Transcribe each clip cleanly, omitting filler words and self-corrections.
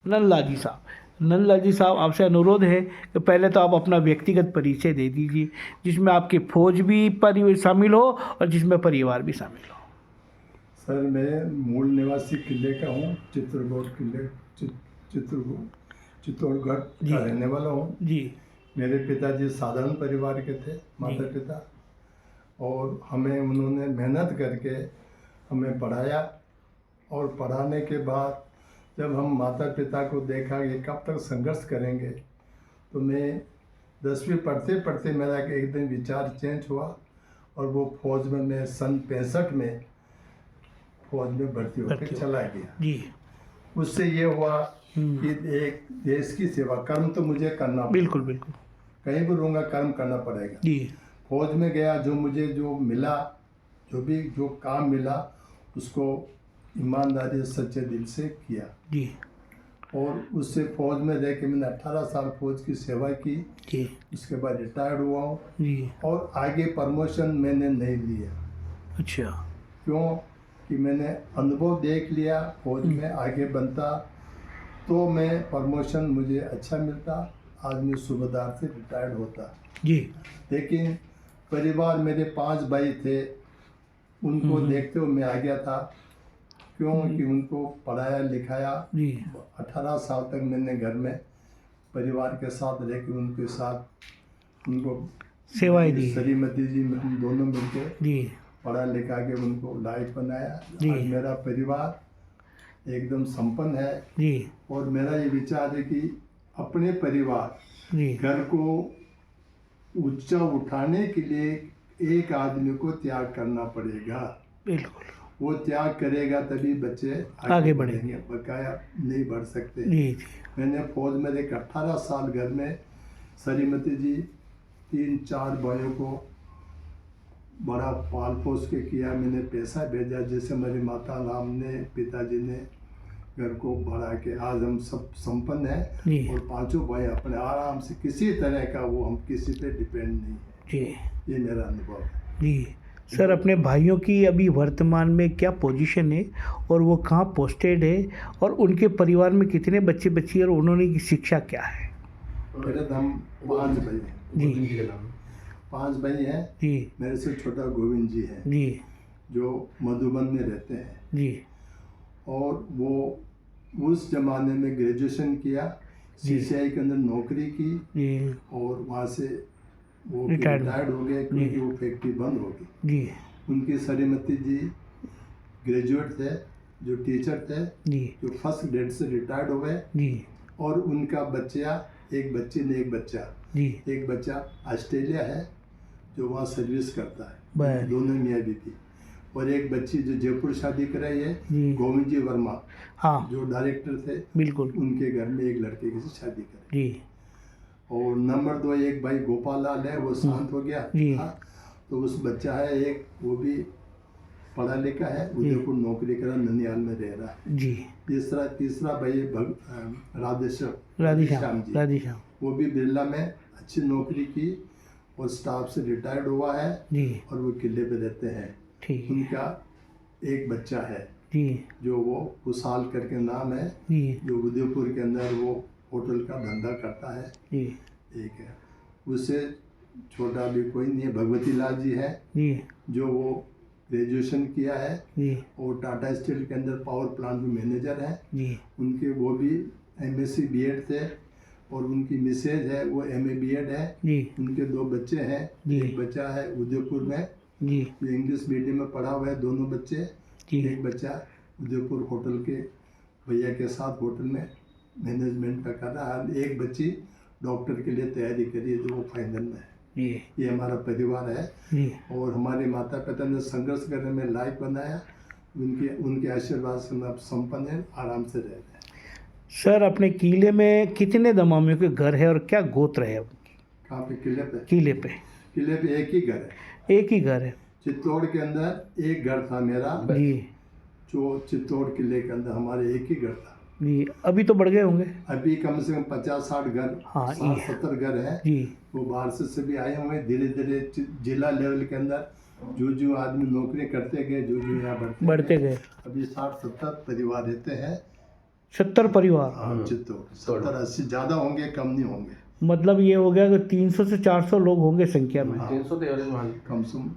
नंदलाल जी साहब, नंदलाल जी साहब आपसे अनुरोध है कि पहले तो आप अपना व्यक्तिगत परिचय दे दीजिए, जिसमें आपकी फौज भी शामिल हो और जिसमें परिवार भी शामिल हो। सर, मैं मूल निवासी किले का हूँ, चित्रकूट किले चित्तौड़गढ़ जी का रहने वाला हूँ। जी मेरे पिताजी साधारण परिवार के थे, माता पिता, और हमें उन्होंने मेहनत करके हमें पढ़ाया। और पढ़ाने के बाद जब हम माता पिता को देखा कि कब तक संघर्ष करेंगे, तो मैं 10वीं पढ़ते पढ़ते मेरा एक दिन विचार चेंज हुआ और वो फौज में मैं सन 65 में फौज में भर्ती होकर चला गया। जी। उससे ये हुआ कि एक देश की सेवा, कर्म तो मुझे करना पड़ेगा। बिल्कुल बिल्कुल। कहीं भी रहूँगा कर्म करना पड़ेगा। जी। फौज में गया, जो मिला, जो काम मिला, उसको ईमानदारी सच्चे दिल से किया। जी। और उससे फौज में रह के मैंने 18 साल फौज की सेवा की। जी। उसके बाद रिटायर्ड हुआ हूँ। जी। और आगे प्रमोशन मैंने नहीं लिया। अच्छा। क्यों? कि मैंने अनुभव देख लिया, फौज में आगे बनता तो मैं प्रमोशन मुझे अच्छा मिलता, आज मैं सूबेदार से रिटायर्ड होता। जी। लेकिन परिवार, मेरे 5 भाई थे, उनको देखते हुए मैं आ गया था। क्यों? कि उनको पढ़ाया लिखाया। 18 साल तक मैंने घर में परिवार के साथ रह के उनके साथ उनको सेवाएं दी। श्रीमती जी, हम दोनों मिलकर जी। पढ़ा लिखा के उनको लायक बनाया। आज मेरा परिवार एकदम संपन्न है। जी। और मेरा ये विचार है कि अपने परिवार, घर को ऊंचा उठाने के लिए एक आदमी को त्याग करना पड़ेगा। बिल्कुल। वो त्याग करेगा तभी बच्चे आगे बढ़ेंगे, बकाया नहीं बढ़ सकते। जी। मैंने फौज में एक 18 साल घर में श्रीमती जी 3-4 भाइयों को बड़ा पाल पोस के किया। मैंने पैसा भेजा, जिससे मेरी माता राम ने, पिताजी ने घर को बढ़ा के आज हम सब संपन्न हैं। और 5 भाई अपने आराम से, किसी तरह का वो हम किसी पे डिपेंड नहीं है। जी। ये मेरा अनुभव है। जी सर, अपने भाइयों की अभी वर्तमान में क्या पोजीशन है और वो कहाँ पोस्टेड है, और उनके परिवार में कितने बच्चे बच्ची और उन्होंने की शिक्षा क्या है? मेरे हम 5 भाई हैं। जी। 5 भाई हैं। जी। मेरे से छोटा गोविंद जी है। जी। जो मधुबन में रहते हैं। जी। और वो उस जमाने में ग्रेजुएशन किया, CCI के अंदर नौकरी की। जी। और वहाँ से वो रिटायर्ड हो गए क्योंकि वो फैक्ट्री बंद हो गई। जी। उनकी श्रीमती जी ग्रेजुएट थे, जो टीचर थे। जी। जो फर्स्ट ग्रेड से रिटायर्ड हो गए। जी। और उनका बच्चा, एक बच्ची ने एक बच्चा। जी। एक बच्चा ऑस्ट्रेलिया है, जो वहाँ सर्विस करता है, दोनों मियाँ बीवी। और एक बच्ची जो जयपुर शादी कराई है, गोविंद जी वर्मा। हाँ। जो डायरेक्टर थे। बिल्कुल। उनके घर में एक लड़के की शादी कराई। जी। और नंबर 2 एक भाई गोपाल लाल है, वो शांत हो गया। हाँ। तो उस बच्चा है एक, वो भी पढ़ा लिखा है, उदयपुर नौकरी कर ननियाल में रह रहा है। जी। तीसरा भाई राधेश्याम जी, वो भी बिरला में अच्छी नौकरी की और स्टाफ से रिटायर्ड हुआ है। जी। और वो किले पे रहते हैं। ठीक। उनका एक बच्चा है। जी। जो वो कुशाल करके नाम है। जी। जो उदयपुर के अंदर वो होटल का धंधा करता है। जी। एक है, उससे छोटा भी कोई नहीं है, भगवती लाल जी है। जी। जो वो ग्रेजुएशन किया है। जी। और टाटा स्टील के अंदर पावर प्लांट में मैनेजर है। जी। उनके वो भी MSc BEd थे। और उनकी मिसेज है, वो MA BEd है। जी। उनके 2 बच्चे हैं। एक बच्चा है उदयपुर में। जी। इंग्लिश मीडियम में पढ़ा हुआ है, दोनों बच्चे। जी। एक बच्चा उदयपुर होटल के भैया के साथ होटल में मैनेजमेंट का कर रहा है। एक बच्ची डॉक्टर के लिए तैयारी करी है, जो वो फाइनल में है। ये हमारा परिवार है। और हमारे माता पिता ने संघर्ष करने में लायक बनाया। उनके आशीर्वाद से हम संपन्न हैं, आराम से रह रहे हैं। सर, अपने किले में कितने दमामियों के घर है और क्या गोत्र है उनकी? कहाँ पे? किले पे। किले पे एक ही घर है। एक ही घर है। चित्तौड़ के अंदर एक घर था मेरा। जी। जो चित्तौड़ किले के अंदर हमारे एक ही घर था। जी। अभी तो बढ़ गए होंगे। अभी कम से कम 50-60 घर, 60-70 घर है। जी। वो बाहर से सभी आए हुए। धीरे धीरे जिला लेवल के अंदर जो आदमी नौकरी करते गए, जो यहाँ बढ़ते गए। अभी 60-70 परिवार रहते हैं। 70 परिवार। हाँ चित्तौड़ 70-80 ज़्यादा होंगे, कम नहीं होंगे। मतलब ये हो गया कि 300 से 400 लोग होंगे संख्या में। 300 तो एवरेज मान कम से कम।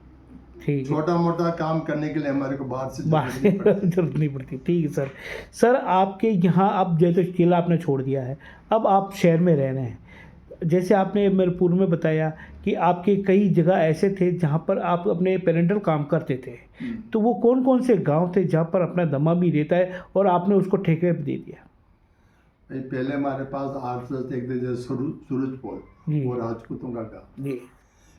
ठीक है, छोटा मोटा काम करने के लिए हमारे को बाहर से जरूरत नहीं पड़ती। ठीक है सर। सर आपके यहाँ अब जैसे किला आपने छोड़ दिया है, अब आप शहर में रह रहे हैं। जैसे आपने मेरे पूर्व में बताया कि आपके कई जगह ऐसे थे जहाँ पर आप अपने पेरेंटल काम करते थे, तो वो कौन कौन से गांव थे जहाँ पर अपना दमामी रहता है और आपने उसको ठेके पे दे दिया? पहले हमारे पास 8-10 एक जैसे सूरजपोल वो राजपूतों का गाँव जी,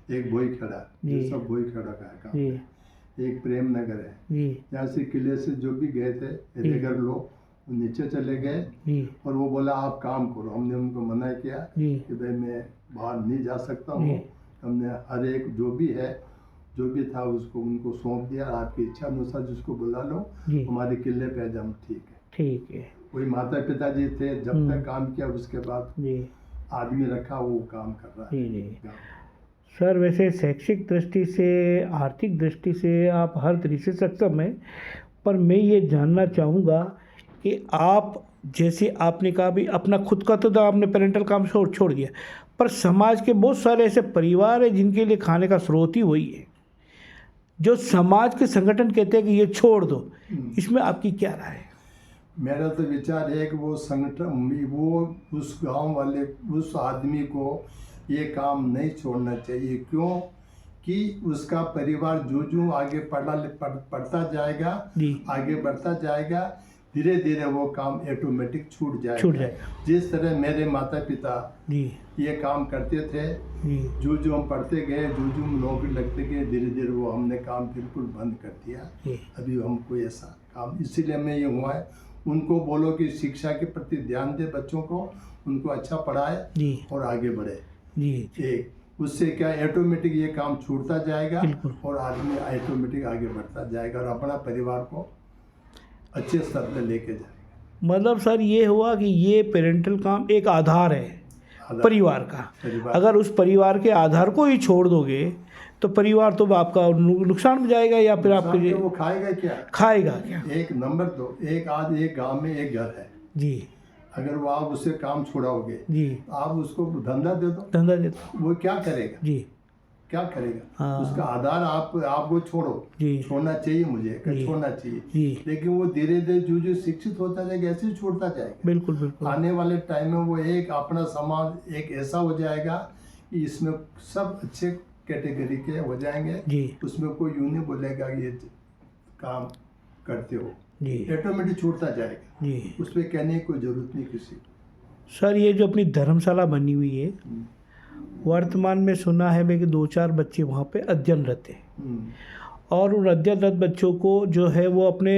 एक भोई खड़ा, ये सब भोई खड़ा का गाँव है। एक प्रेम नगर है जी, यहाँ से किले से जो भी गए थे रेगर लोग नीचे चले गए और वो बोला आप काम करो। हमने उनको मना किया कि भाई मैं बाहर नहीं जा सकता हूँ। हमने हर एक जो भी था उसको उनको सौंप दिया, आपकी इच्छा अनुसार जिसको बुला लो, हमारे किले पे जम। ठीक है। वही माता पिताजी थे, जब तक काम किया उसके बाद आदमी रखा वो काम कर रहा है। सर वैसे शैक्षिक दृष्टि से, आर्थिक दृष्टि से आप हर तरीके से सक्षम हैं, पर मैं ये जानना चाहूँगा कि आप जैसे आपने कहा भी अपना खुद का तो आपने पेरेंटल काम छोड़ दिया, पर समाज के बहुत सारे ऐसे परिवार हैं जिनके लिए खाने का स्रोत ही वही है, जो समाज के संगठन कहते हैं कि ये छोड़ दो, इसमें आपकी क्या राय है? मेरा तो विचार है कि वो संगठन वो उस गांव वाले उस आदमी को ये काम नहीं छोड़ना चाहिए। क्यों कि उसका परिवार जो आगे पढ़ता जाएगा, आगे बढ़ता जाएगा, धीरे धीरे वो काम ऑटोमेटिक छूट जाएगा। जिस तरह मेरे माता पिता ये काम करते थे, जो हम पढ़ते गए, जो नौकरी लगते गए, धीरे धीरे वो हमने काम बिल्कुल बंद कर दिया। अभी हमको ऐसा काम, इसीलिए मैं ये हुआ है उनको बोलो कि शिक्षा के प्रति ध्यान दे, बच्चों को उनको अच्छा पढ़ाए और आगे बढ़े। उससे क्या ऑटोमेटिक ये काम छूटता जाएगा और आदमी ऑटोमेटिक आगे बढ़ता जाएगा और अपना परिवार को अच्छे स्तर पे लेके जाएगा। मतलब सर ये हुआ कि ये पेरेंटल काम एक आधार है परिवार का। अगर उस परिवार के आधार को ही छोड़ दोगे तो परिवार तो आपका नुकसान में जाएगा, या फिर आपके वो खाएगा क्या? एक नंबर 2, एक गांव में एक घर है जी, अगर वो आप उससे काम छुड़ाओगे आप उसको धंधा दे दो, वो क्या करेगा क्या करेगा? हाँ। उसका आधार आप वो छोड़ना चाहिए, मुझे छोड़ना चाहिए, लेकिन वो धीरे धीरे जो शिक्षित होता जाएगा ऐसे ही छोड़ता जाएगा। बिल्कुल। आने वाले टाइम में वो एक अपना समाज एक ऐसा हो जाएगा कि इसमें सब अच्छे कैटेगरी के हो जाएंगे, उसमें कोई यूं नहीं बोलेगा ये काम करते हो, ऑटोमेटिक छूटता जाएगा। उस पर कहने की कोई जरूरत नहीं किसी को। सर ये जो अपनी धर्मशाला बनी हुई है, वर्तमान में सुना है मैं कि 2-4 बच्चे वहाँ पे अध्ययनरत हैं, और उन अध्ययनरत बच्चों को जो है वो अपने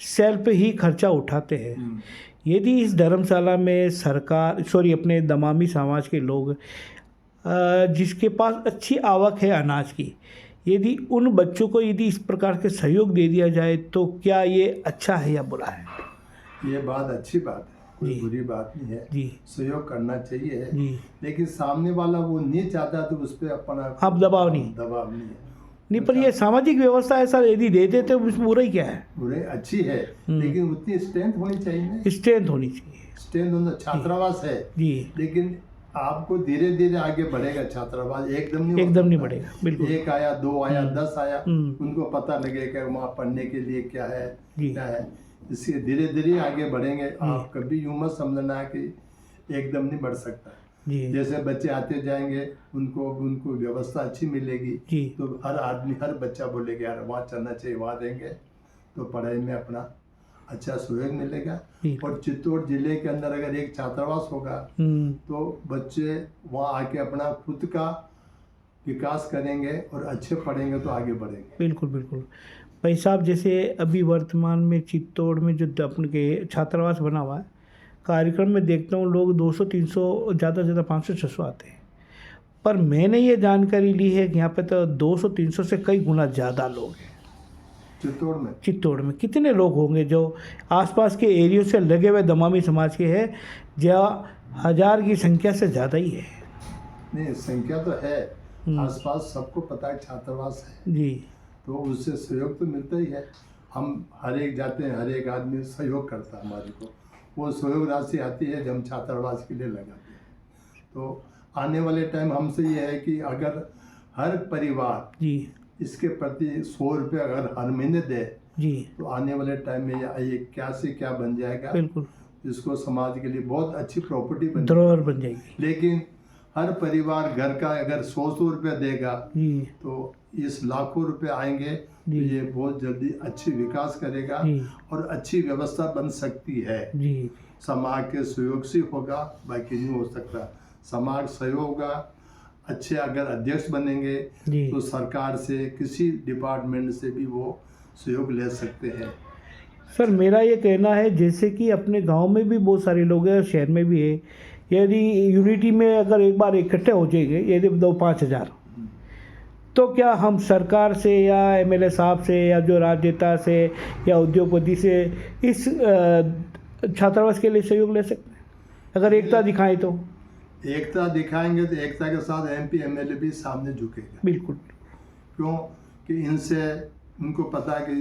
सेल्फ ही खर्चा उठाते हैं। यदि इस धर्मशाला में अपने दमामी समाज के लोग जिसके पास अच्छी आवक है अनाज की, यदि उन बच्चों को यदि इस प्रकार के सहयोग दे दिया जाए तो क्या ये अच्छा है या बुरा है? ये बात अच्छी बात है, कोई बुरी बात नहीं है। सहयोग करना चाहिए लेकिन सामने वाला वो नहीं चाहता तो उस पर अपना आप दबाव नहीं है। पर ये सामाजिक व्यवस्था है सर, यदि दे देते तो उसमें बुरा ही क्या है? बुरे अच्छी है लेकिन उतनी स्ट्रेंथ होनी चाहिए। स्ट्रेंथ होनी चाहिए। छात्रावास है लेकिन आपको धीरे धीरे आगे बढ़ेगा। छात्रावास एकदम नहीं बढ़ेगा। बिल्कुल। 1 आया, 2 आया, 10 आया, उनको पता लगेगा वहाँ पढ़ने के लिए क्या है। इससे धीरे धीरे आगे बढ़ेंगे। आप कभी यूं मत समझना है कि एकदम नहीं बढ़ सकता। जैसे बच्चे आते जाएंगे उनको व्यवस्था अच्छी मिलेगी तो हर बच्चा बोलेगा यार वहाँ चलना चाहिए, वहाँ देंगे तो पढ़ाई में अपना अच्छा सहयोग मिलेगा। और चित्तौड़ जिले के अंदर अगर एक छात्रावास होगा तो बच्चे वहाँ आके अपना खुद का विकास करेंगे और अच्छे पढ़ेंगे तो आगे बढ़ेंगे। बिल्कुल भाई साहब, जैसे अभी वर्तमान में चित्तौड़ में जो अपन के छात्रावास बना हुआ है, कार्यक्रम में देखता हूँ लोग 200-300 ज़्यादा से ज़्यादा 500-600 आते हैं, पर मैंने ये जानकारी ली है कि यहाँ पे तो 200-300 से कई गुना ज़्यादा लोग हैं। चित्तौड़ में कितने लोग होंगे जो आसपास के एरियो से लगे हुए दमामी समाज के हैं, जहाँ 1000 की संख्या से ज़्यादा ही है? नहीं, संख्या तो है, आसपास सबको पता है छात्रावास है तो उससे सहयोग तो मिलता ही है। हम हर एक जाते हैं, हर एक आदमी सहयोग करता है हमारे को, वो सहयोग राशि आती है जो हम छात्रावास के लिए लगाते हैं। तो आने वाले टाइम हमसे ये है कि अगर हर परिवार जी इसके प्रति 100 रुपये अगर हर महीने दे जी तो आने वाले टाइम में ये क्या से क्या बन जाएगा। बिल्कुल, इसको समाज के लिए बहुत अच्छी प्रॉपर्टी धरोहर बन जाएगी। लेकिन हर परिवार घर का अगर 100 रुपया देगा जी तो इस लाखों रुपए आएंगे तो ये बहुत जल्दी अच्छी विकास करेगा और अच्छी व्यवस्था बन सकती है। जी समाज के सहयोग से होगा, बाकी नहीं हो सकता। समाज सहयोग होगा, अच्छे अगर अध्यक्ष बनेंगे तो सरकार से किसी डिपार्टमेंट से भी वो सहयोग ले सकते हैं। सर मेरा ये कहना है जैसे कि अपने गांव में भी बहुत सारे लोग हैं, शहर में भी है, यदि यूनिटी में अगर एक बार इकट्ठे हो जाएंगे यदि 2-5 हज़ार, तो क्या हम सरकार से या एमएलए साहब से या जो राजनेता से या उद्योगपति से इस छात्रावास के लिए सहयोग ले सकते हैं अगर एकता दिखाएं तो? एकता दिखाएंगे तो एकता के साथ एमपी एमएलए भी सामने झुकेगा। बिल्कुल, क्यों कि इनसे उनको पता है कि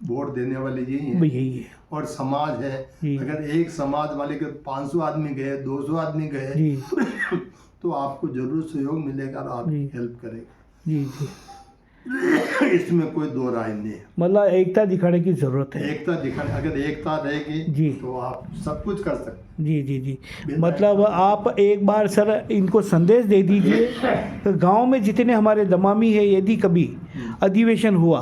वोट देने वाले यही है और समाज है। अगर एक समाज वाले के 500 आदमी गए, 200 आदमी गए तो आपको जरूर सहयोग मिलेगा और आप हेल्प करेगा। जी इसमें कोई दो राय नहीं है। मतलब एकता दिखाने की जरूरत है। एकता दिखाने, अगर एकता रहेगी तो आप सब कुछ कर सकते हैं। जी मतलब आप एक बार सर इनको संदेश दे दीजिए, गांव में जितने हमारे दमामी है यदि कभी अधिवेशन हुआ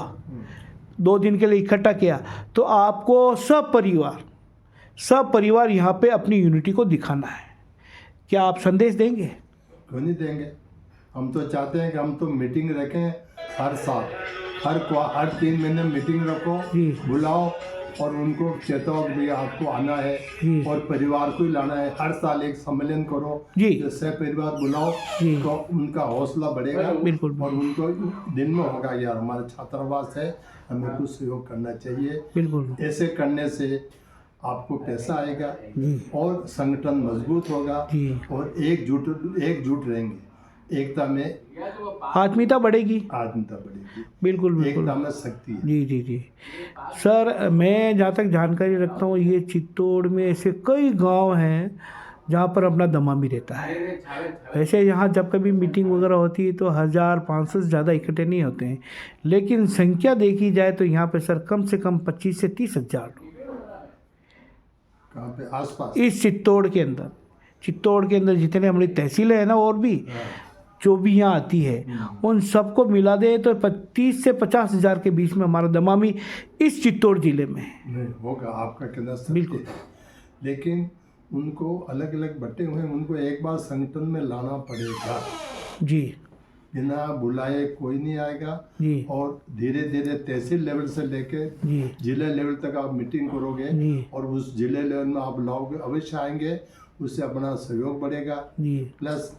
2 दिन के लिए इकट्ठा किया तो आपको सब परिवार यहाँ पे अपनी यूनिटी को दिखाना है। क्या आप संदेश देंगे? क्यों नहीं देंगे। हम तो चाहते हैं कि हम तो मीटिंग रखें हर साल, हर 3 महीने मीटिंग रखो, बुलाओ और उनको चेताओ कि भैया आपको आना है और परिवार को ही लाना है। हर साल एक सम्मेलन करो, जिससे परिवार बुलाओ तो उनका हौसला बढ़ेगा और उनको दिन में होगा यार हमारा छात्रावास है, हमें कुछ सहयोग करना चाहिए। ऐसे करने से आपको पैसा आएगा और संगठन मजबूत होगा और एकजुट रहेंगे। एकता में आत्मीयता बढ़ेगी। बिल्कुल एकता में शक्ति है। जी सर, मैं जहाँ तक जानकारी रखता हूँ ये चित्तौड़ में ऐसे कई गांव हैं जहाँ पर अपना दमामी रहता है। वैसे यहाँ जब कभी मीटिंग वगैरह होती है तो 1000-500 से ज़्यादा इकट्ठे नहीं होते हैं, लेकिन संख्या देखी जाए तो यहाँ पे सर कम से कम 25 से 30 हज़ार कहाँ पे आसपास इस चित्तौड़ के अंदर जितने हमारी तहसीलें हैं ना और भी जो भी यहाँ आती है उन सबको मिला दे तो 30 से 50 हज़ार के बीच में हमारा दमामी इस चित्तौड़ जिले में नहीं होगा। आपका कहना बिल्कुल, लेकिन उनको अलग अलग बटे हुए उनको एक बार संगठन में लाना पड़ेगा। बिना बुलाए कोई नहीं आएगा और धीरे धीरे तहसील लेवल से लेके जिले लेवल तक आप मीटिंग करोगे और उस जिले लेवल में आप लाओगे, अवश्य आएंगे, उससे अपना सहयोग बढ़ेगा प्लस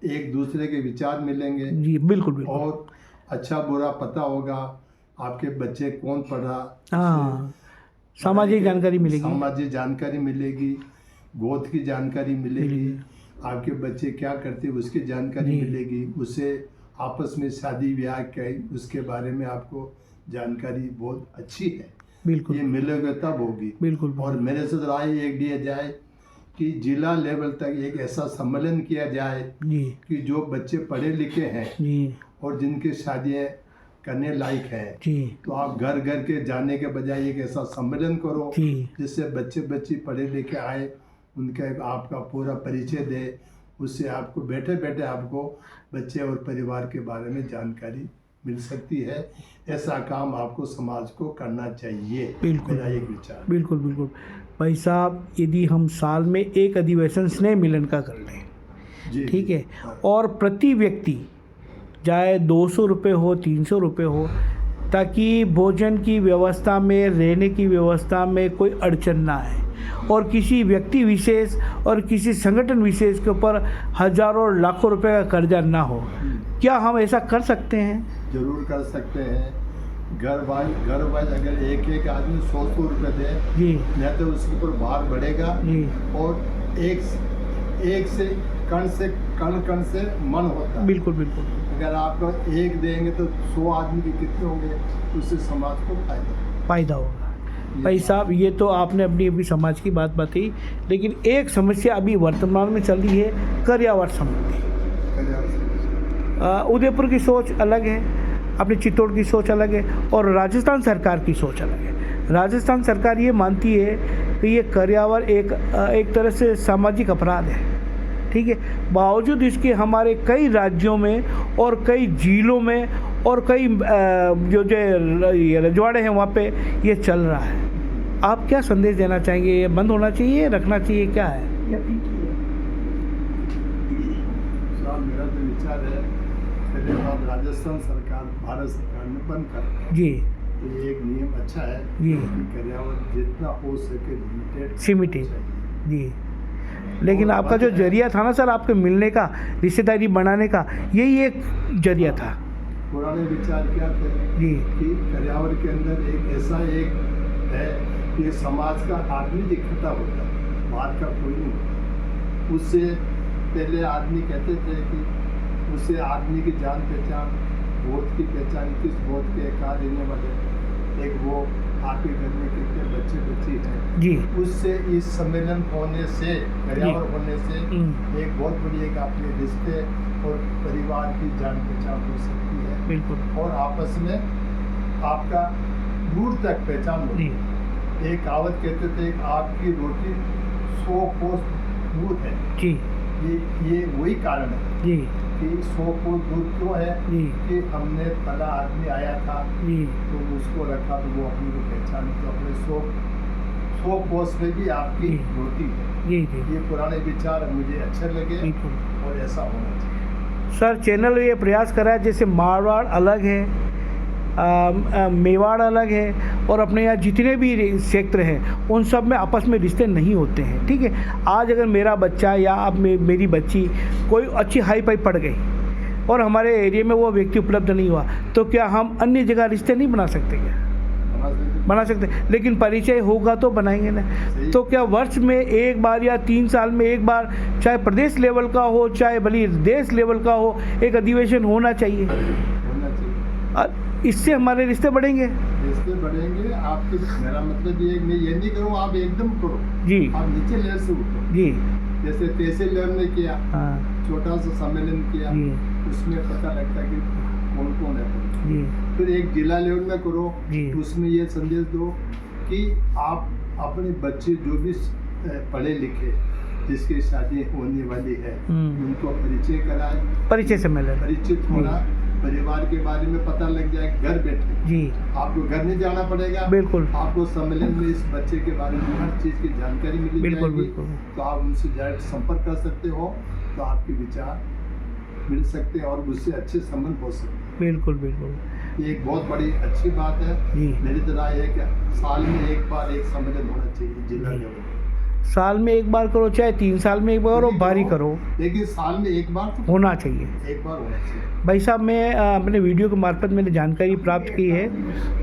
एक दूसरे के विचार मिलेंगे। बिल्कुल और अच्छा बुरा पता होगा, आपके बच्चे कौन पढ़ रहा, सामाजिक जानकारी मिलेगी, गोद की जानकारी मिलेगी, आपके बच्चे क्या करते हैं उसकी जानकारी मिलेगी, उससे आपस में शादी ब्याह क्या उसके बारे में आपको जानकारी बहुत अच्छी है। ये मिलेगा तब होगी। और मेरे से राय एक दिया जाए कि जिला लेवल तक एक ऐसा सम्मेलन किया जाए कि जो बच्चे पढ़े लिखे हैं और जिनकी शादियाँ करने लायक है तो आप घर घर के जाने के बजाय एक ऐसा सम्मेलन करो जिससे बच्चे पढ़े लिखे आए, उनका आपका पूरा परिचय दे, उससे आपको बैठे बैठे आपको बच्चे और परिवार के बारे में जानकारी मिल सकती है। ऐसा काम आपको समाज को करना चाहिए। मेरा एक विचार। बिल्कुल भाई साहब, यदि हम साल में एक अधिवेशन स्नेह मिलन का कर लें, ठीक है, और प्रति व्यक्ति चाहे 200 रुपये हो 300 रुपये हो, ताकि भोजन की व्यवस्था में रहने की व्यवस्था में कोई अड़चन ना आए और किसी व्यक्ति विशेष और किसी संगठन विशेष के ऊपर हजारों और लाखों रुपए का कर्जा ना हो, क्या हम ऐसा कर सकते हैं? जरूर कर सकते हैं। घर वाइज अगर एक आदमी 100 रुपये दे नहीं तो उसके ऊपर भार बढ़ेगा और एक से कण से मन होता है। बिल्कुल अगर आप एक देंगे तो 100 आदमी के कितने होंगे, उससे समाज को फायदा होगा। भाई साहब, ये तो आपने अपनी अभी समाज की बात बताई, लेकिन एक समस्या अभी वर्तमान में चल रही है कर्यावर संबंधी। उदयपुर की सोच अलग है, अपने चित्तौड़ की सोच अलग है, और राजस्थान सरकार की सोच अलग है। राजस्थान सरकार ये मानती है कि ये कर्यावर एक तरह से सामाजिक अपराध है, ठीक है। बावजूद इसके हमारे कई राज्यों में और कई जिलों में और कई जो रजवाड़े हैं वहाँ पे ये चल रहा है। आप क्या संदेश देना चाहेंगे? ये बंद होना चाहिए, रखना चाहिए, क्या है? मेरा जो विचार है, पहले बात राजस्थान सरकार, भारत सरकार ने बंद कर जी, तो ये एक नियम अच्छा है जी, पर्यावरण जितना हो सके लिमिटेड जी। लेकिन आपका जो जरिया था ना सर, आपके मिलने का, रिश्तेदारी बनाने का, यही एक जरिया था। पुराने विचार क्या थे जी कि पर्यावरण के अंदर एक ऐसा एक है कि समाज का आदमी इकट्ठा होता है, बाहर का कोई नहीं। उससे पहले आदमी कहते थे कि उससे आदमी की जान पहचान, वोट की पहचान, किस वोट के कहाँ रहने वाले, एक वो आपके घर में कितने बच्चे बच्ची हैं जी। उससे इस सम्मेलन होने से, पर्यावरण होने से एक बहुत बड़ी एक आपके रिश्ते और परिवार की जान पहचान हो सकती है। बिल्कुल। और आपस में आपका दूर तक पहचान होती है। एक कहावत कहते थे, आपकी रोटी 100 कोस दूर है जी। ये वही कारण है जी कि 100 कोस दूर क्यों है जी कि हमने पहला आदमी आया था जी तो उसको रखा तो वो अपनी को पहचान, तो अपने 100 कोस में भी आपकी जी। रोटी है। जी जी ये पुराने विचार मुझे अच्छे लगे बिल्कुल। और ऐसा होना चाहिए। सर, चैनल ये प्रयास कर रहा है, जैसे मारवाड़ अलग है, मेवाड़ अलग है, और अपने यहाँ जितने भी क्षेत्र हैं उन सब में आपस में रिश्ते नहीं होते हैं, ठीक है। आज अगर मेरा बच्चा या अब मेरी बच्ची कोई अच्छी हाई फाई पड़ गई और हमारे एरिया में वो व्यक्ति उपलब्ध नहीं हुआ, तो क्या हम अन्य जगह रिश्ते नहीं बना सकते? क्या बना सकते? लेकिन परिचय होगा तो बनाएंगे ना। तो क्या वर्ष में एक बार या 3 साल में एक बार, चाहे प्रदेश लेवल का हो चाहे भले देश लेवल का हो, एक अधिवेशन होना चाहिए। इससे हमारे रिश्ते बढ़ेंगे। रिश्ते बढ़ेंगे। आपके, मेरा मतलब ये मैं नहीं करूँ आप एकदम करो जी, आप नीचे लेवल से उठो जी। जैसे तहसील लेवल में किया, हाँ छोटा सा सम्मेलन किया, उसमें पता लगता है कि कौन कौन है जी। फिर एक जिला लेवल में करो, जी। उसमें ये संदेश दो कि आप अपने बच्चे जो भी पढ़े लिखे जिसकी शादी होने वाली है उनको परिचय कराए, परिचय सम्मेलन, परिचित होना, परिवार के बारे में पता लग जाए घर बैठे जी। आपको घर नहीं जाना पड़ेगा, बिल्कुल। आपको सम्मेलन में इस बच्चे के बारे में हर चीज की जानकारी मिल जाएगी, तो आप उनसे डायरेक्ट संपर्क कर सकते हो, तो आपके विचार मिल सकते हैं और उससे अच्छे संबंध हो सकते हैं। बिल्कुल बिल्कुल, ये एक बहुत बड़ी अच्छी बात है जी। मेरी तरह है कि साल में एक बार एक सम्मेलन होना चाहिए जिला लेवल। साल में एक बार करो, चाहे 3 साल में एक बार करो, भारी करो, लेकिन साल में एक बार तो होना चाहिए, एक बार होना चाहिए। भाई साहब, मैं अपने वीडियो के मार्फत मैंने जानकारी प्राप्त की है,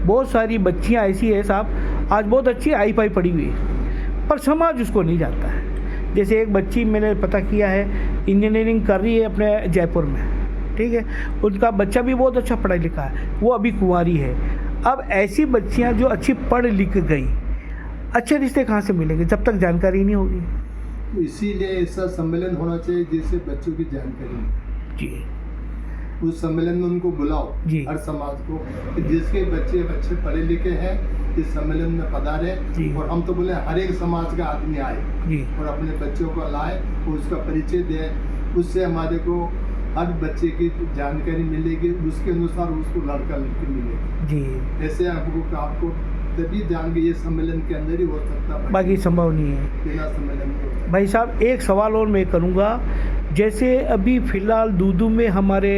बहुत सारी बच्चियां ऐसी है साहब, आज बहुत अच्छी आई फाई पड़ी हुई है, पर समाज उसको नहीं जानता है। जैसे एक बच्ची मैंने पता किया है, इंजीनियरिंग कर रही है अपने जयपुर में, ठीक है। उनका बच्चा भी बहुत अच्छा पढ़ा लिखा है, वो अभी कुंवारी है। अब ऐसी बच्चियां जो अच्छी पढ़ लिख गई, अच्छे रिश्ते कहाँ से मिलेंगे जब तक जानकारी नहीं होगी? तो इसीलिए ऐसा सम्मेलन होना चाहिए जिससे बच्चों की जानकारी जी। उस सम्मेलन में उनको बुलाओ जी, हर समाज को, कि जिसके बच्चे अच्छे पढ़े लिखे हैं इस सम्मेलन में पधारे, और हम तो बोले हर एक समाज का आदमी आए जी, और अपने बच्चों को लाए और उसका परिचय दे, उससे हमारे को हर बच्चे की जानकारी मिलेगी, उसके अनुसार उसको लड़का लड़की मिलेगी जी। ऐसे आपको तभी ध्यान के ये सम्मेलन के अंदर ही हो सकता है, बाकी संभव नहीं है बिना सम्मेलन में। भाई साहब, एक सवाल और मैं करूँगा, जैसे अभी फ़िलहाल दूदू में हमारे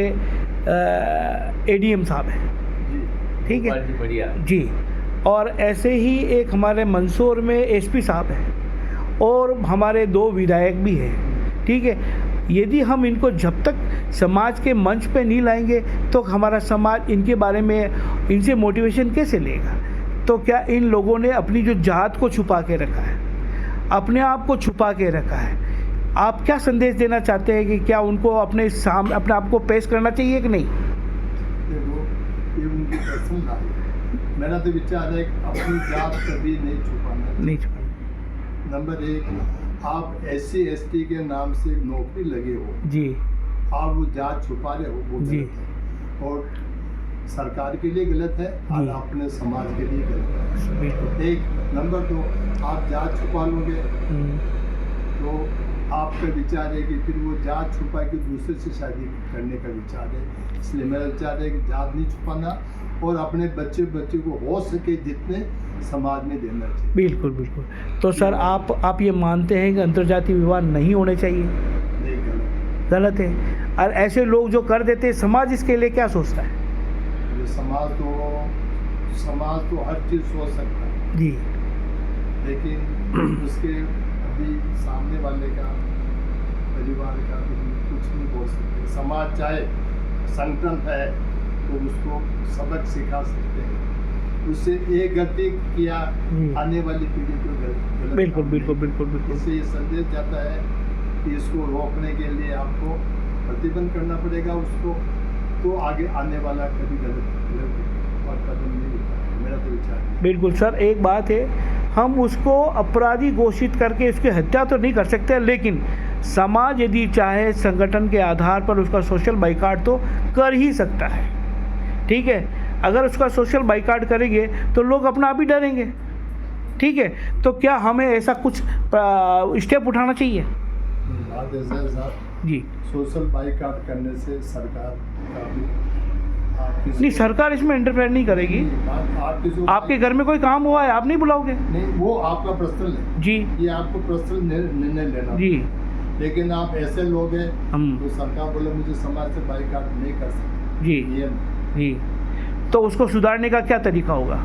ADM साहब हैं, ठीक है जी, और ऐसे ही एक हमारे मंदसौर में SP साहब हैं, और हमारे 2 विधायक भी हैं, ठीक है। यदि हम इनको जब तक समाज के मंच पे नहीं लाएंगे तो हमारा समाज इनके बारे में, इनसे मोटिवेशन कैसे लेगा? तो क्या इन लोगों ने अपनी जो जात को छुपा के रखा है, अपने आप को छुपा के रखा है? आप क्या संदेश देना चाहते हैं कि क्या उनको अपने सामने अपने आप को पेश करना चाहिए कि नहीं? देखो, ये उनकी पर्सनल राय है, मेरा तो विचार है कि अपनी जात कभी नहीं छुपाना। नहीं छुपाना। नंबर 1, आप SC/ST के नाम से नौकरी लगे हो जी, आप वो जात छुपा रहे हो, वो जी। गलत है और सरकार के लिए गलत है और अपने समाज के लिए गलत है। बिल्कुल। एक। नंबर 2, आप जात छुपा लोगे तो आपका विचार है कि फिर वो जात छुपा के दूसरे से शादी करने का विचार है। इसलिए मेरा विचार है कि जात नहीं छुपाना और अपने बच्चे को हो सके जितने समाज में देना चाहिए। बिल्कुल बिल्कुल। तो सर आप ये मानते हैं कि अंतर्जातीय विवाह नहीं होने चाहिए? नहीं, गलत है। और ऐसे लोग जो कर देते हैं, समाज इसके लिए क्या सोचता है? समाज तो हर चीज़ सोच सकता है जी, लेकिन उसके अभी सामने वाले का परिवार का तो कुछ नहीं बोल सकते। समाज चाहे संगठन है तो उसको सबक सिखा सकते हैं। उससे एक गलती किया आने वाली पीढ़ी को गलत। बिल्कुल बिल्कुल बिल्कुल बिल्कुल। इससे ये संदेश जाता है कि इसको रोकने के लिए आपको प्रतिबंध करना पड़ेगा उसको, तो आगे आने वाला कभी गलत और कदम नहीं उठाएगा। मेरा तो विचार है। बिल्कुल सर, एक बात है, हम उसको अपराधी घोषित करके उसकी हत्या तो नहीं कर सकते, लेकिन समाज यदि चाहे संगठन के आधार पर उसका सोशल बाइकाट तो कर ही सकता है। ठीक है, अगर उसका सोशल बाइकाट करेंगे तो लोग अपना आप ही डरेंगे। ठीक है, तो क्या हमें ऐसा कुछ स्टेप उठाना चाहिए? बात ऐसा है साहब जी, सोशल बाइकाट करने से सरकार का भी नहीं, सरकार इसमें इंटरफेयर नहीं करेगी। आपके घर में कोई काम हुआ है, आप नहीं बुलाओगे? नहीं, वो आपका पर्सनल है जी, ये आपको पर्सनल निर्णय लेना जी। लेकिन आप ऐसे लोग हैं तो सरकार बोले मुझे समाज से बाइकाट नहीं कर सकते। जी जी, तो उसको सुधारने का क्या तरीका होगा?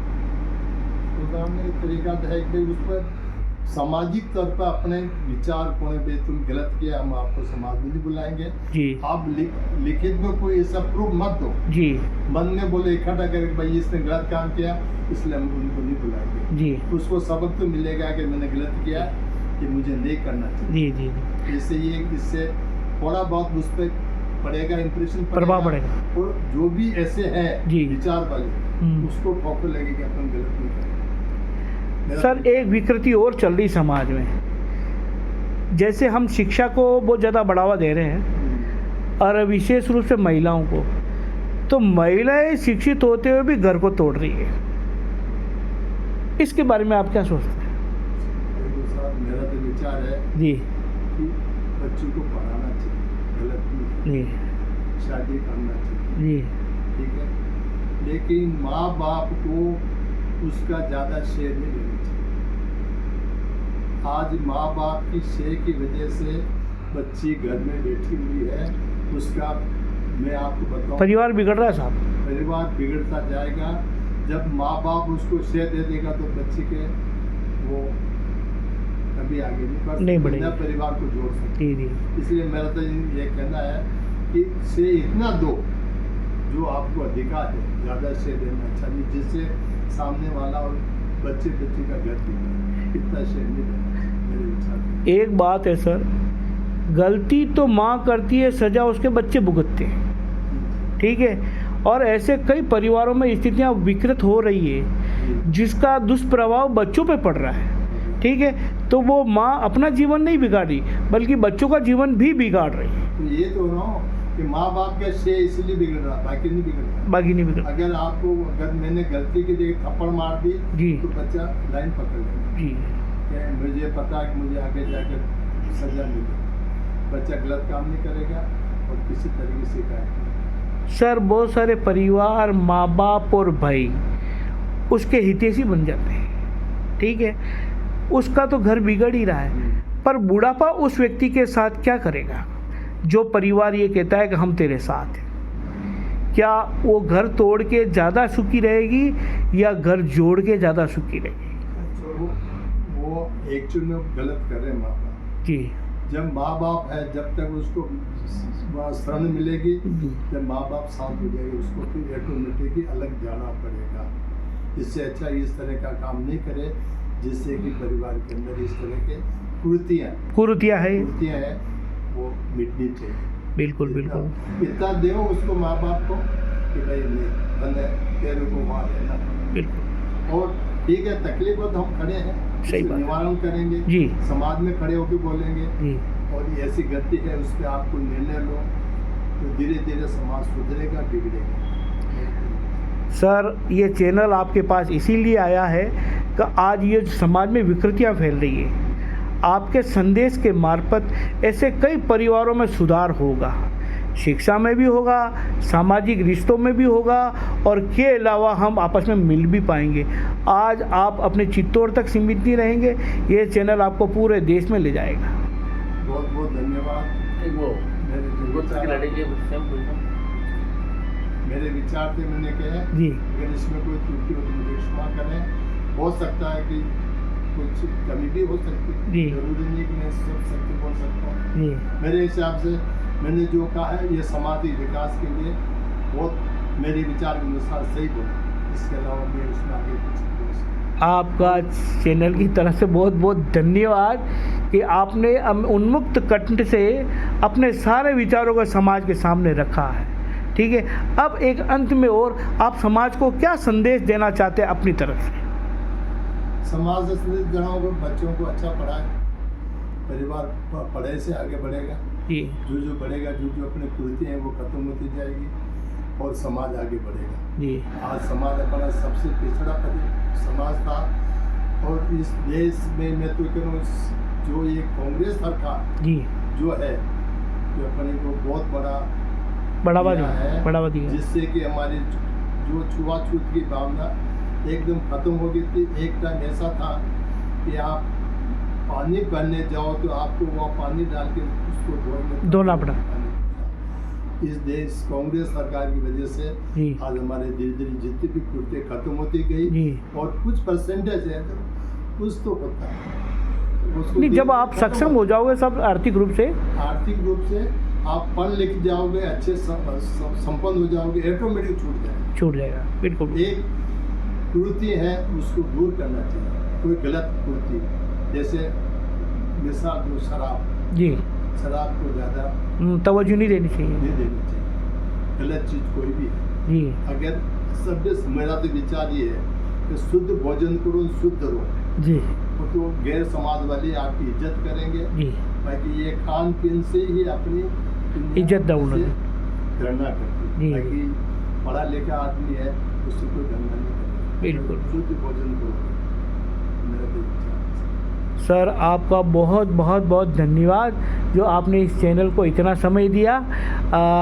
सुधारने का तरीका तो है कि उस पर सामाजिक तौर पर अपने विचार कोने पे तुम गलत किया, हम आपको समाज में नहीं बुलाएंगे। जी, आप लिखित में कोई ऐसा प्रूफ मत दो। जी, मन में बोले इकट्ठा करके भाई इसने गलत काम किया इसलिए हम उनको नहीं बुलाएंगे। जी, उसको सबक तो मिलेगा कि मैंने गलत किया, कि मुझे नहीं करना चाहिए। जी जी, इससे थोड़ा बहुत उस पर पड़ेगा, इम्प्रेशन प्रभाव पड़ेगा। और जो भी ऐसे हैं विचार वाले उसको ठोकर लगेगी अपन गलत नहीं करेंगे। सर, एक विकृति और चल रही समाज में, जैसे हम शिक्षा को बहुत ज़्यादा बढ़ावा दे रहे हैं और विशेष रूप से महिलाओं को, तो महिलाएं शिक्षित होते हुए भी घर को तोड़ रही है। इसके बारे में आप क्या सोचते हैं? मेरा तो विचार है जी कि बच्चों को पढ़ाना चाहिए, गलत नहीं, शादी करना चाहिए। जी, ठीक है, लेकिन माँ बाप को उसका ज़्यादा शेयर नहीं लेना चाहिए। आज माँ बाप की शेयर की वजह से बच्ची घर में बैठी हुई है, उसका मैं आपको बताऊं परिवार बिगड़ रहा है साहब। परिवार बिगड़ता जाएगा। जब माँ बाप उसको शेयर दे देगा तो बच्ची के वो कभी आगे नहीं बढ़ेगा, परिवार को जोड़ सकते। इसलिए मेरा तो ये कहना है कि से इतना दो जो आपको अधिकार है, ज़्यादा शेयर देना अच्छा नहीं, जिससे सामने वाला और बच्चे का घर इतना शेयर नहीं देना मेरे विचार। एक बात है सर, गलती तो माँ करती है, सजा उसके बच्चे भुगतते हैं। ठीक है, और ऐसे कई परिवारों में स्थितियाँ विकृत हो रही है जिसका दुष्प्रभाव बच्चों पे पड़ रहा है। ठीक है, तो वो माँ अपना जीवन नहीं बिगाड़ रही बल्कि बच्चों का जीवन भी बिगाड़ रही है। तो ये तो ना कि माँ बाप का शेय इसलिए बिगड़ रहा, बाकी नहीं बिगड़ रहा। बाकी नहीं बिगड़। अगर मैंने गलती की जगह थप्पड़ मार दी जी तो बच्चा लाइन पकड़ लेगा जी, मुझे पता है कि मुझे आगे जाकर सजा मिलेगी। बच्चा गलत काम नहीं करेगा और किसी तरीके से शिकायत। सर, बहुत सारे परिवार, माँ बाप और भाई उसके हितैषी बन जाते हैं। ठीक है, उसका तो घर बिगड़ ही रहा है, पर बुढ़ापा उस व्यक्ति के साथ क्या करेगा जो परिवार ये कहता है कि हम तेरे साथ हैं? क्या वो घर तोड़ के ज़्यादा सुखी रहेगी या घर जोड़ के ज़्यादा सुखी रहेगी? वो एक्चुअली में गलत कर रहे हैं माँ बाप जी। जब माँ बाप है, जब तक उसको शरण मिलेगी, जब माँ बाप साथ हो जाएगी उसको फिर ऑटोमेटिकली अलग जाना पड़ेगा। इससे अच्छा इस तरह का काम नहीं करे जिससे कि परिवार के अंदर इस तरह के कुरीतियाँ है वो मिटनी चाहिए। बिल्कुल बिल्कुल, इतना दो उसको माँ बाप को कि भाई नहीं तेरे को वहाँ रहना। बिल्कुल। और ठीक है, तकलीफ तो हम खड़े हैं, सही बात, निवारण करेंगे जी, समाज में खड़े होकर बोलेंगे जी, और ये ऐसी गलती है उस पर आपको निर्णय लो, तो धीरे धीरे समाज सुधरेगा, बिगड़ेगा। सर ये चैनल आपके पास इसीलिए आया है कि आज ये समाज में विकृतियां फैल रही है, आपके संदेश के मार्फत ऐसे कई परिवारों में सुधार होगा, शिक्षा में भी होगा, सामाजिक रिश्तों में भी होगा और के अलावा हम आपस में मिल भी पाएंगे। आज आप अपने चित्तौड़ तक सीमित नहीं रहेंगे, ये चैनल आपको पूरे देश में ले जाएगा। बहुत बहुत धन्यवाद। मेरे विचार थे, मैंने कहा जी, अगर इसमें कोई त्रुटि हो तो मुझे क्षमा करें। हो सकता है कि कुछ कमी भी हो सकती है, जी, जरूरी नहीं कि मैं सब सत्य बोल सकता हूँ। जी, मेरे हिसाब से मैंने जो कहा है ये समाजी विकास के लिए बहुत मेरे विचार के अनुसार सही बोला, इसके अलावा मैं उसमें आगे कुछ नहीं बोल सकता। आपका चैनल की तरफ से बहुत बहुत धन्यवाद कि आपने उन्मुक्त कंठ से अपने सारे विचारों को समाज के सामने रखा है। ठीक है, अब एक अंत में और आप समाज को क्या संदेश देना चाहते हैं अपनी तरफ से? समाज से संदेश देना होगा, बच्चों को अच्छा पढ़ाए, परिवार पढ़ाई से आगे बढ़ेगा, जी, जो बढ़ेगा, जो अपनी कुरीतियाँ हैं वो खत्म होती जाएगी और समाज आगे बढ़ेगा। जी, आज समाज अपना सबसे पिछड़ा समाज था और इस देश में मैं तो कह रहा हूँ जो ये कांग्रेस सरकार जी, जो है जो अपने को बहुत बढ़ावा दिया दिया, जिससे कि हमारी जो छुआछूत की भावना एकदम खत्म हो गई थी। एक टाइम ऐसा था कि आप पानी भरने जाओ तो आपको वहाँ पानी डाल के उसको धोना पड़ा। इस देश कांग्रेस सरकार की वजह से आज हमारे धीरे धीरे जितनी भी कुर्ते खत्म होती गई और कुछ परसेंटेज है कुछ तो होता है नहीं, जब आप सक्षम हो जाओगे सब आर्थिक रूप से आप पढ़ लिख जाओगे, अच्छे संपन्न हो जाओगे, ऑटोमेटिक छूट जाएगा। बिल्कुल। एक कुरीति है उसको दूर करना चाहिए, कोई गलत कुरीति जैसे मिसाल दो शराब, जी, शराब को ज़्यादा तवज्जो नहीं देनी चाहिए, गलत चीज़ कोई भी है। जी, अगर सब मेरा तो विचार ये है कि शुद्ध भोजन करो, शुद्ध रहो, जी, तो गैर समाज वाले आपकी इज्जत करेंगे, जी, बाकी ये खान पीन से ही अपनी इज्जत दौड़ना गणना करती है, बाकी पढ़ा लिखा आदमी है उससे कोई गणना नहीं करता। बिल्कुल, शुद्ध भोजन करो, मेरा तो विचार। सर आपका बहुत बहुत बहुत धन्यवाद जो आपने इस चैनल को इतना समय दिया।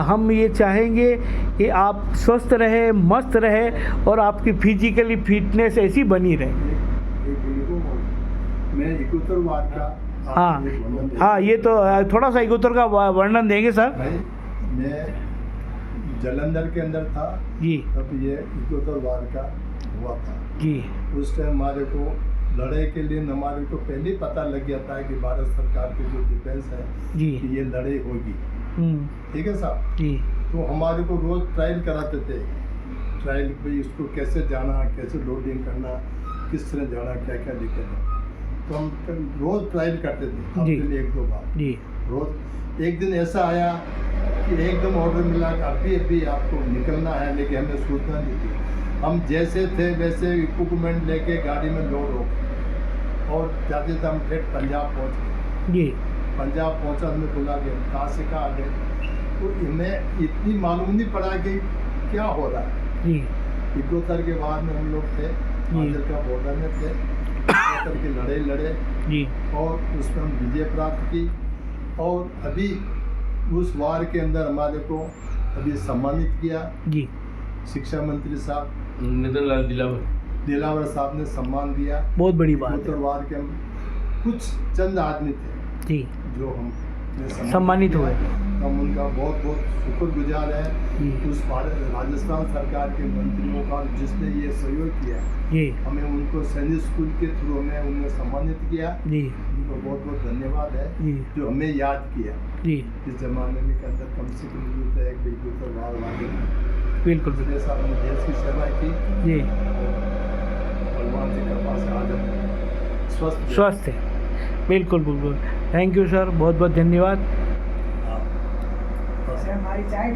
हम ये चाहेंगे कि आप स्वस्थ रहे, मस्त रहे और आपकी फिजिकली फिटनेस ऐसी बनी रहे। मैं इकोतर वार्ड का हाँ, ये तो थोड़ा सा इकोतर का वर्णन देंगे सर। भाई मैं जलंधर के अंदर था जी, तब ये इकोतर वार्ड का हुआ था जी, उस टाइम हमारे को लड़ाई के लिए हमारे को पहले ही पता लग गया था कि भारत सरकार की जो डिफेंस है जी, कि ये लड़ाई होगी, ठीक है साहब जी, तो हमारे को रोज ट्रायल कराते थे, ट्रायल भाई इसको कैसे जाना, कैसे लोडिंग करना, किस तरह जाना, क्या क्या लिखना, तो हम रोज ट्रायल करते थे हफ्ते में 1-2 बार जी। रोज। एक दिन ऐसा आया कि एकदम ऑर्डर मिला कि अभी आपको निकलना है, लेकिन हमें सूचना नहीं थी। हम जैसे थे वैसे इक्विपमेंट लेके गाड़ी में लोड हो और जाते थे हम फिर पंजाब पहुँच गए जी। पंजाब पहुँचा, हमें बोला गया कहाँ से कहाँ आ गए, तो हमें इतनी मालूम नहीं पड़ा कि क्या हो रहा है जी। इकोतर के बाद में हम लोग थे, हिमाचल का बॉर्डर में थे, इकोतर की लड़ाई लड़े जी और उसमें हम विजय प्राप्त की और अभी उस वार के अंदर हमारे को अभी सम्मानित किया जी। शिक्षा मंत्री साहब नितिन लाल दिलावर साहब ने सम्मान दिया। बहुत बड़ी बात है। इकोतर वार के हम कुछ चंद आदमी थे जी जो हम सम्मानित हुए। हम उनका बहुत बहुत शुक्रगुजार है उस राजस्थान सरकार के मंत्रियों का जिसने ये सहयोग किया जी। हमें उनको सैनिक स्कूल के थ्रू में उन्हें सम्मानित किया जी। उनको बहुत बहुत धन्यवाद है जी। जो हमें याद किया जी। इस जमाने में के अंदर कम से कम यूथ है बिल्कुल वाले बिल्कुल जैसा हमने देश की सेवा की जी। भगवान की कृपा से आज हम स्वस्थ है। बिल्कुल बिल्कुल। थैंक यू सर, बहुत बहुत धन्यवाद। हमारी चाय